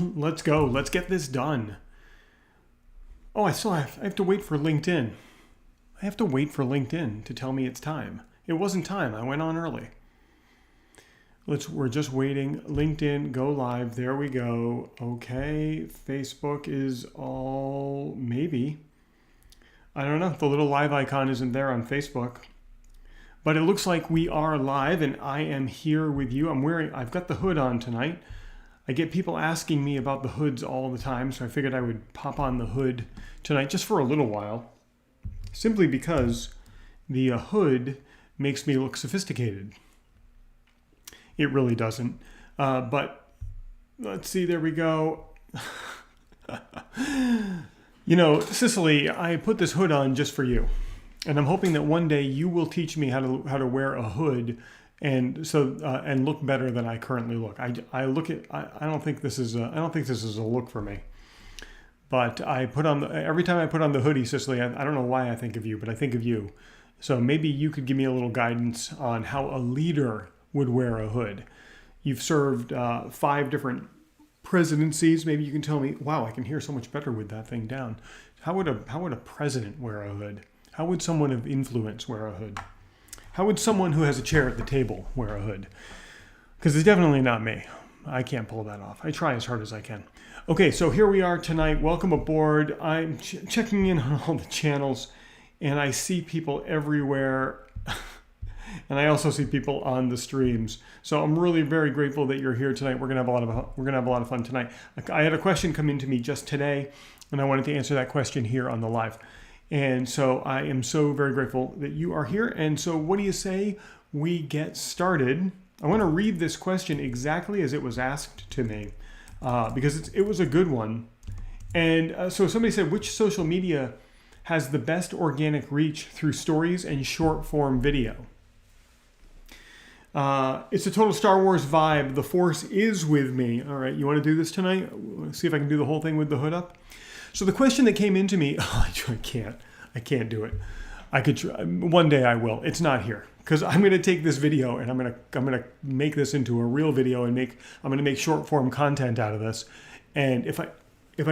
Let's go. Let's get this done. Oh, I have to wait for LinkedIn. I have to wait for LinkedIn to tell me it's time. It wasn't time. I went on early. We're just waiting. LinkedIn, go live. There we go. Okay. Facebook is all maybe. I don't know. The little live icon isn't there on Facebook. But it looks like we are live and I am here with you. I've got the hood on tonight. I get people asking me about the hoods all the time, so I figured I would pop on the hood tonight just for a little while. Simply because the hood makes me look sophisticated. It really doesn't. But let's see, there we go. Cicely, I put this hood on just for you. And I'm hoping that one day you will teach me how to wear a hood and look better than I currently look. I don't think this is a look for me. But every time I put on the hoodie, Cicely, I don't know why I think of you, but I think of you. So maybe you could give me a little guidance on how a leader would wear a hood. You've served 5 different presidencies. Maybe you can tell me, wow, I can hear so much better with that thing down. How would a president wear a hood? How would someone of influence wear a hood? How would someone who has a chair at the table wear a hood? Because it's definitely not me. I can't pull that off. I try as hard as I can. Okay, so here we are tonight. Welcome aboard. I'm checking in on all the channels, and I see people everywhere. And I also see people on the streams. So I'm really very grateful that you're here tonight. We're gonna have a lot of fun tonight. I had a question come in to me just today, and I wanted to answer that question here on the live. And so I am so very grateful that you are here. And so what do you say we get started? I want to read this question exactly as it was asked to me because it was a good one. And so somebody said, which social media has the best organic reach through stories and short form video? It's a total Star Wars vibe. The Force is with me. All right, you want to do this tonight? See if I can do the whole thing with the hood up. So the question that came into me, I can't do it. I could try. One day I will. It's not here because I'm going to take this video and I'm going to make this into a real video and I'm going to make short form content out of this. And if I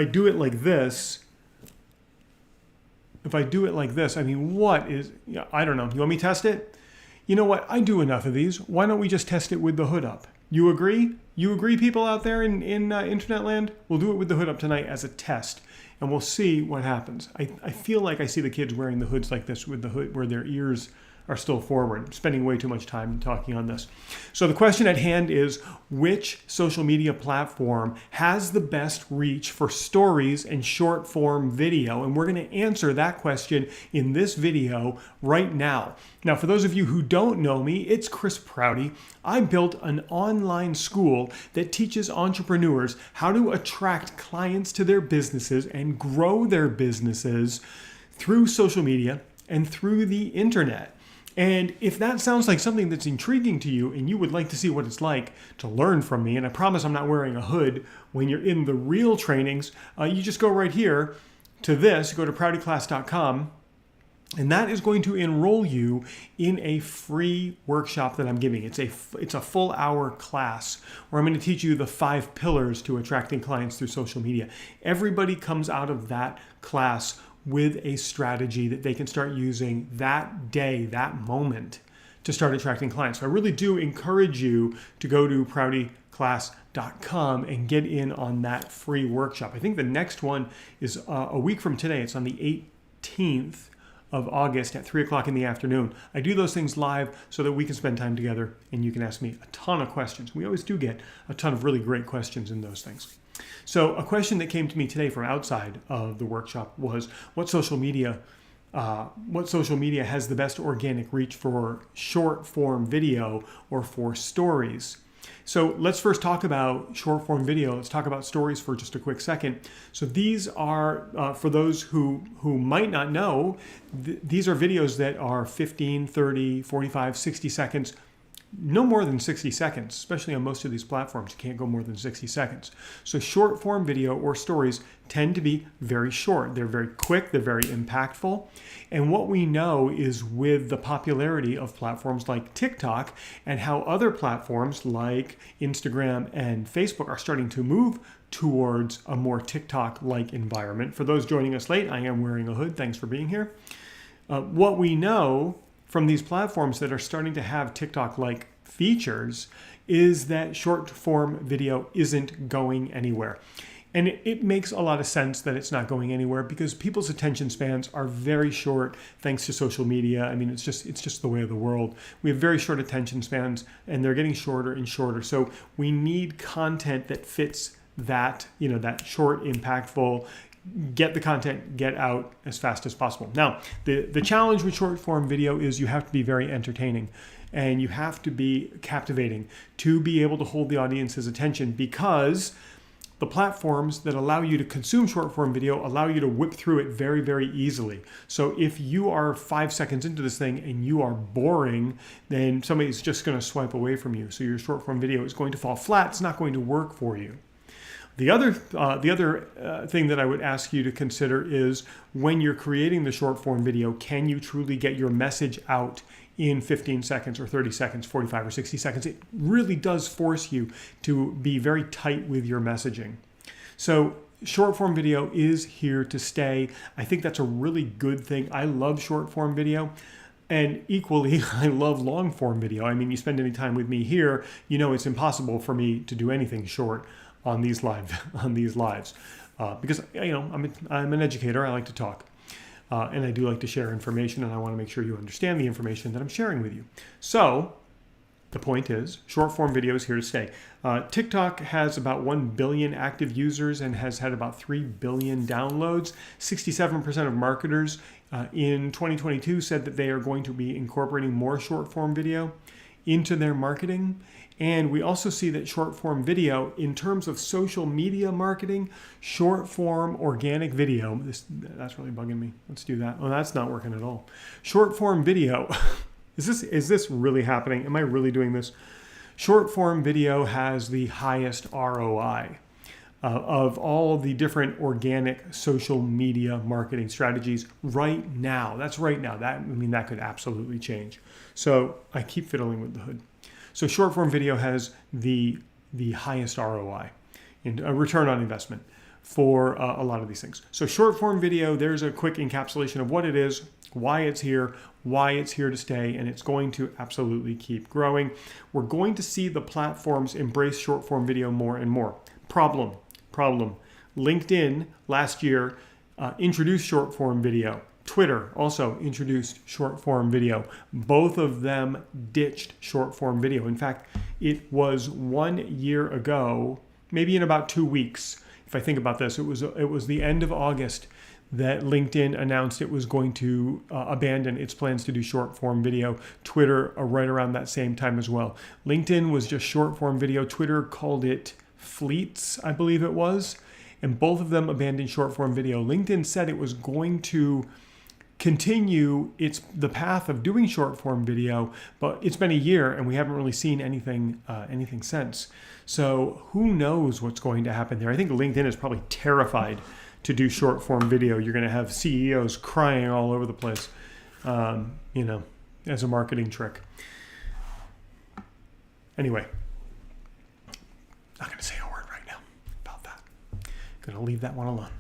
do it like this, I mean, what is? I don't know. You want me to test it? You know what? I do enough of these. Why don't we just test it with the hood up? You agree? You agree, people out there in internet land? We'll do it with the hood up tonight as a test, and we'll see what happens. I feel like I see the kids wearing the hoods like this with the hood where their ears are still forward. I'm spending way too much time talking on this. So the question at hand is, which social media platform has the best reach for stories and short form video? And we're going to answer that question in this video right now. Now, for those of you who don't know me, it's Chris Prouty. I built an online school that teaches entrepreneurs how to attract clients to their businesses and grow their businesses through social media and through the internet. And if that sounds like something that's intriguing to you and you would like to see what it's like to learn from me, and I promise I'm not wearing a hood when you're in the real trainings, you just go right here to this, go to proutyclass.com, and that is going to enroll you in a free workshop that I'm giving. It's a full hour class where I'm going to teach you the 5 pillars to attracting clients through social media. Everybody comes out of that class with a strategy that they can start using that day, that moment, to start attracting clients. So I really do encourage you to go to proutyclass.com and get in on that free workshop. I think the next one is a week from today. It's on the 18th of August at 3 o'clock in the afternoon. I do those things live so that we can spend time together and you can ask me a ton of questions. We always do get a ton of really great questions in those things. So a question that came to me today from outside of the workshop was, what social media has the best organic reach for short form video or for stories? So let's first talk about short form video. Let's talk about stories for just a quick second. So these are, for those who might not know, these are videos that are 15, 30, 45, 60 seconds, no more than 60 seconds, especially on most of these platforms. You can't go more than 60 seconds. So short form video or stories tend to be very short. They're very quick, they're very impactful. And what we know is with the popularity of platforms like TikTok and how other platforms like Instagram and Facebook are starting to move towards a more TikTok-like environment. For those joining us late, I am wearing a hood. Thanks for being here. What we know from these platforms that are starting to have TikTok-like features is that short form video isn't going anywhere. And it makes a lot of sense that it's not going anywhere because people's attention spans are very short thanks to social media. I mean, it's just the way of the world. We have very short attention spans and they're getting shorter and shorter. So we need content that fits that, that short, impactful, get the content, get out as fast as possible. Now, the challenge with short form video is you have to be very entertaining and you have to be captivating to be able to hold the audience's attention, because the platforms that allow you to consume short form video allow you to whip through it very, very easily. So if you are 5 seconds into this thing and you are boring, then somebody's just going to swipe away from you. So your short form video is going to fall flat. It's not going to work for you. The other thing that I would ask you to consider is when you're creating the short form video, can you truly get your message out in 15 seconds or 30 seconds, 45 or 60 seconds? It really does force you to be very tight with your messaging. So short form video is here to stay. I think that's a really good thing. I love short form video. And equally, I love long form video. I mean, you spend any time with me here, it's impossible for me to do anything short on these lives, because I'm an educator. I like to talk, and I do like to share information, and I want to make sure you understand the information that I'm sharing with you. So the point is, short form video is here to stay. TikTok has about 1 billion active users and has had about 3 billion downloads. 67% of marketers in 2022 said that they are going to be incorporating more short form video into their marketing. And we also see that short form video, in terms of social media marketing, short form organic video, that's really bugging me. Let's do that. Oh, that's not working at all. Short form video, is this really happening? Am I really doing this? Short form video has the highest ROI of all the different organic social media marketing strategies right now. That's right now. That could absolutely change. So I keep fiddling with the hood. So short form video has the highest ROI, in a return on investment for a lot of these things. So short form video, there's a quick encapsulation of what it is, why it's here to stay, and it's going to absolutely keep growing. We're going to see the platforms embrace short form video more and more. Problem. LinkedIn last year introduced short form video. Twitter also introduced short form video. Both of them ditched short form video. In fact, it was 1 year ago, maybe in about 2 weeks. If I think about this, it was the end of August that LinkedIn announced it was going to abandon its plans to do short form video. Twitter right around that same time as well. LinkedIn was just short form video. Twitter called it Fleets, I believe it was. And both of them abandoned short form video. LinkedIn said it was going to continue the path of doing short form video, but it's been a year and we haven't really seen anything since. So who knows what's going to happen there? I think LinkedIn is probably terrified to do short form video. You're going to have CEOs crying all over the place, as a marketing trick. Anyway, not going to say a word right now about that. Going to leave that one alone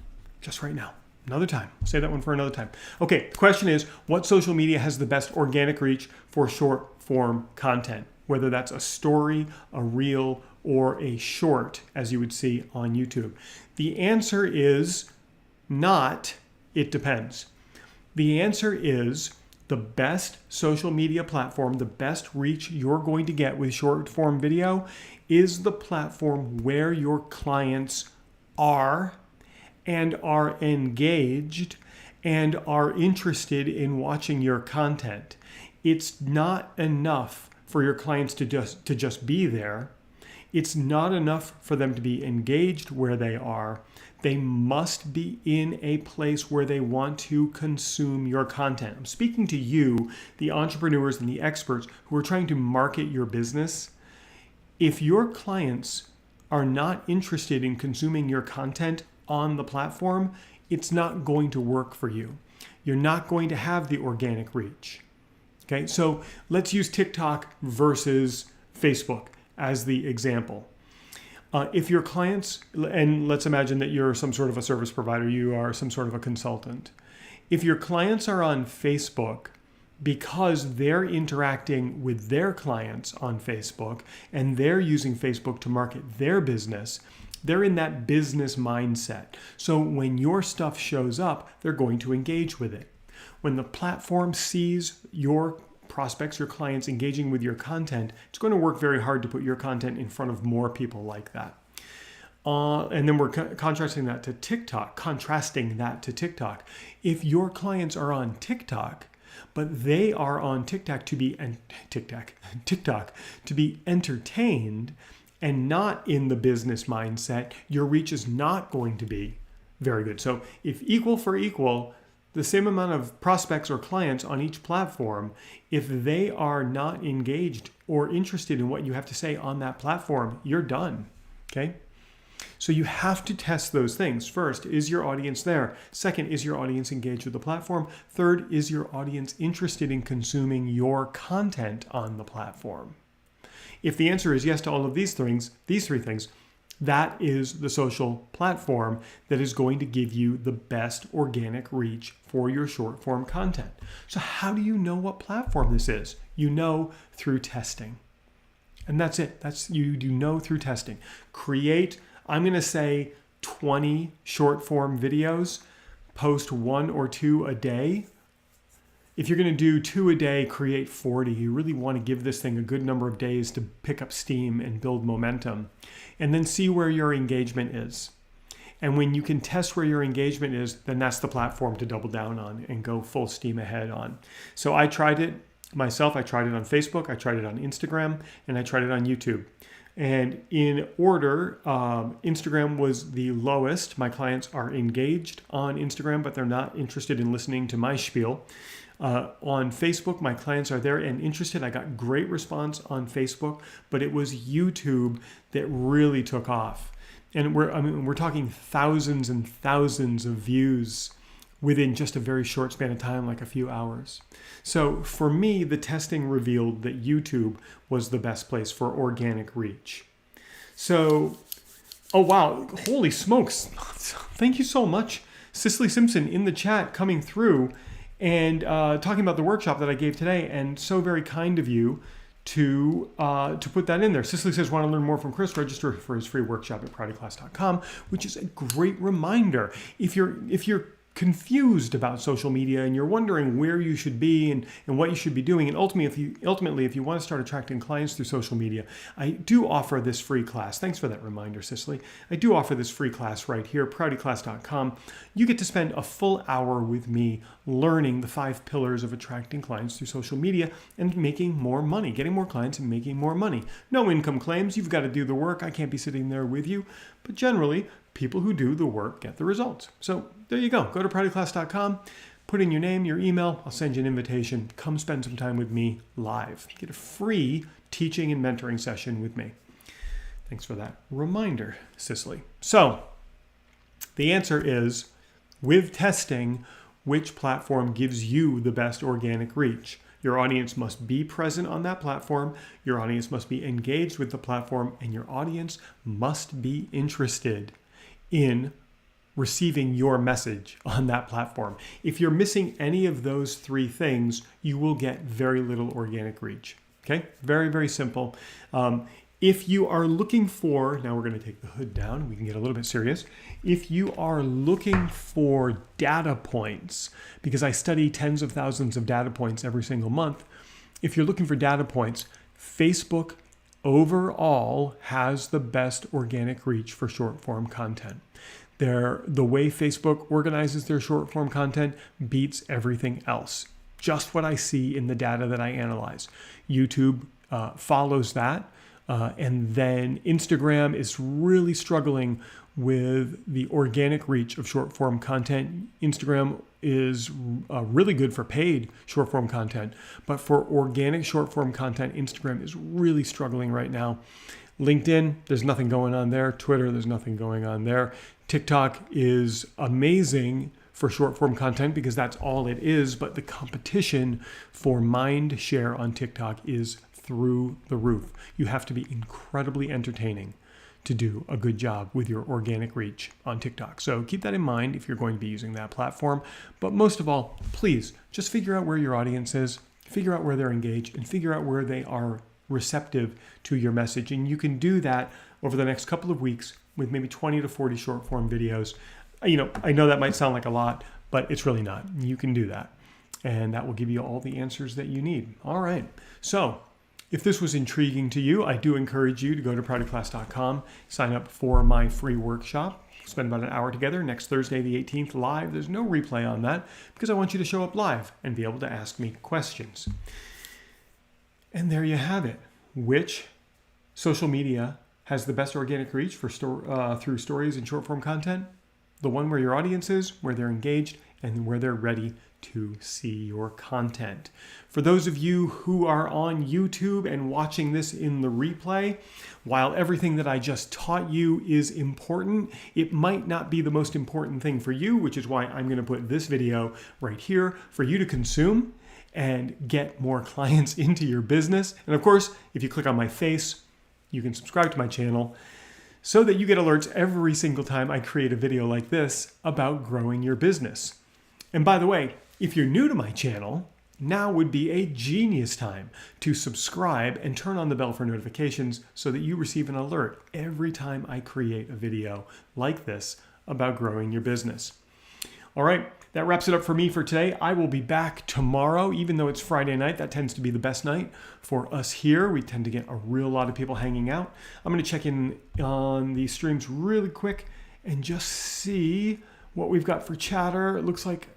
just right now. Another time. I'll say that one for another time. Okay, the question is, what social media has the best organic reach for short form content? Whether that's a story, a reel, or a short, as you would see on YouTube. The answer is not, it depends. The answer is the best social media platform, the best reach you're going to get with short form video is the platform where your clients are and are engaged and are interested in watching your content. It's not enough for your clients to just be there. It's not enough for them to be engaged where they are. They must be in a place where they want to consume your content. I'm speaking to you, the entrepreneurs and the experts who are trying to market your business. If your clients are not interested in consuming your content on the platform, it's not going to work for you. You're not going to have the organic reach. Okay, so let's use TikTok versus Facebook as the example. If your clients, and let's imagine that you're some sort of a service provider, you are some sort of a consultant. If your clients are on Facebook because they're interacting with their clients on Facebook and they're using Facebook to market their business, they're in that business mindset. So when your stuff shows up, they're going to engage with it. When the platform sees your prospects, your clients engaging with your content, it's going to work very hard to put your content in front of more people like that. And then we're contrasting that to TikTok. If your clients are on TikTok, but they are on TikTok to be entertained and not in the business mindset, your reach is not going to be very good. So if equal for equal, the same amount of prospects or clients on each platform, if they are not engaged or interested in what you have to say on that platform, you're done. Okay? So you have to test those things. First, is your audience there? Second, is your audience engaged with the platform? Third, is your audience interested in consuming your content on the platform? If the answer is yes to all of these three things, that is the social platform that is going to give you the best organic reach for your short form content. So how do you know what platform this is? You know through testing. And that's it. You do know through testing. Create, I'm going to say 20 short form videos, post 1 or 2 a day. If you're going to do 2 a day, create 40. You really want to give this thing a good number of days to pick up steam and build momentum. And then see where your engagement is. And when you can test where your engagement is, then that's the platform to double down on and go full steam ahead on. So I tried it myself. I tried it on Facebook, I tried it on Instagram, and I tried it on YouTube. And in order, Instagram was the lowest. My clients are engaged on Instagram, but they're not interested in listening to my spiel. On Facebook, my clients are there and interested. I got great response on Facebook, but it was YouTube that really took off. And we're talking thousands and thousands of views within just a very short span of time, like a few hours. So for me, the testing revealed that YouTube was the best place for organic reach. So, oh wow, holy smokes. Thank you so much, Cicely Simpson in the chat coming through and talking about the workshop that I gave today, and so very kind of you to put that in there. Cicely says, want to learn more from Chris? Register for his free workshop at proutyclass.com, which is a great reminder. If you're confused about social media and you're wondering where you should be and what you should be doing, and ultimately if you want to start attracting clients through social media, I do offer this free class. Thanks for that reminder, Cicely. I do offer this free class right here, proutyclass.com. You get to spend a full hour with me learning the 5 pillars of attracting clients through social media and making more money, getting more clients and making more money. No income claims. You've got to do the work. I can't be sitting there with you, but generally, people who do the work get the results. So there you go. Go to proutyclass.com, put in your name, your email. I'll send you an invitation. Come spend some time with me live. Get a free teaching and mentoring session with me. Thanks for that reminder, Cicely. So the answer is, with testing, which platform gives you the best organic reach? Your audience must be present on that platform. Your audience must be engaged with the platform, and your audience must be interested in receiving your message on that platform. If you're missing any of those 3 things, you will get very little organic reach. Okay, very, very simple. If you are looking for, now we're going to take the hood down, we can get a little bit serious. If you are looking for data points, because I study tens of thousands of data points every single month, if you're looking for data points, Facebook overall has the best organic reach for short form content. The way Facebook organizes their short form content beats everything else. Just what I see in the data that I analyze. YouTube follows that. And then Instagram is really struggling with the organic reach of short form content. Instagram is really good for paid short form content, but for organic short form content, Instagram is really struggling right now. LinkedIn, there's nothing going on there. Twitter, there's nothing going on there. TikTok is amazing for short form content because that's all it is, but the competition for mind share on TikTok is through the roof. You have to be incredibly entertaining to do a good job with your organic reach on TikTok. So keep that in mind if you're going to be using that platform. But most of all, please just figure out where your audience is, figure out where they're engaged, and figure out where they are receptive to your message. And you can do that over the next couple of weeks with maybe 20 to 40 short form videos. I know that might sound like a lot, but it's really not. You can do that. And that will give you all the answers that you need. All right. So if this was intriguing to you, I do encourage you to go to proutyclass.com, sign up for my free workshop. Spend about an hour together next Thursday, the 18th, live. There's no replay on that because I want you to show up live and be able to ask me questions. And there you have it. Which social media has the best organic reach for through stories and short form content? The one where your audience is, where they're engaged, and where they're ready to see your content. For those of you who are on YouTube and watching this in the replay, while everything that I just taught you is important, it might not be the most important thing for you, which is why I'm going to put this video right here for you to consume and get more clients into your business. And of course, if you click on my face, you can subscribe to my channel so that you get alerts every single time I create a video like this about growing your business. And by the way, if you're new to my channel, now would be a genius time to subscribe and turn on the bell for notifications so that you receive an alert every time I create a video like this about growing your business. All right, that wraps it up for me for today. I will be back tomorrow, even though it's Friday night. That tends to be the best night for us here. We tend to get a real lot of people hanging out. I'm going to check in on the streams really quick and just see what we've got for chatter. It looks like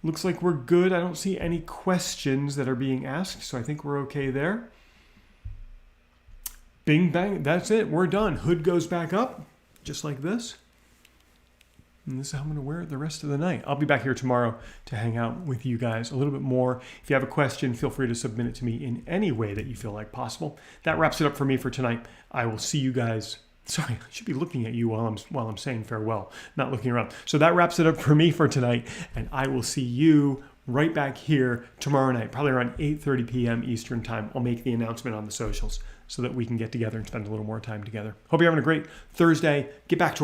we're good. I don't see any questions that are being asked, so I think we're okay there. Bing, bang, that's it. We're done. Hood goes back up, just like this. And this is how I'm going to wear it the rest of the night. I'll be back here tomorrow to hang out with you guys a little bit more. If you have a question, feel free to submit it to me in any way that you feel like possible. That wraps it up for me for tonight. I will see you guys. Sorry, I should be looking at you while I'm saying farewell, not looking around. So that wraps it up for me for tonight, and I will see you right back here tomorrow night, probably around 8:30 p.m. Eastern time. I'll make the announcement on the socials so that we can get together and spend a little more time together. Hope you're having a great Thursday. Get back to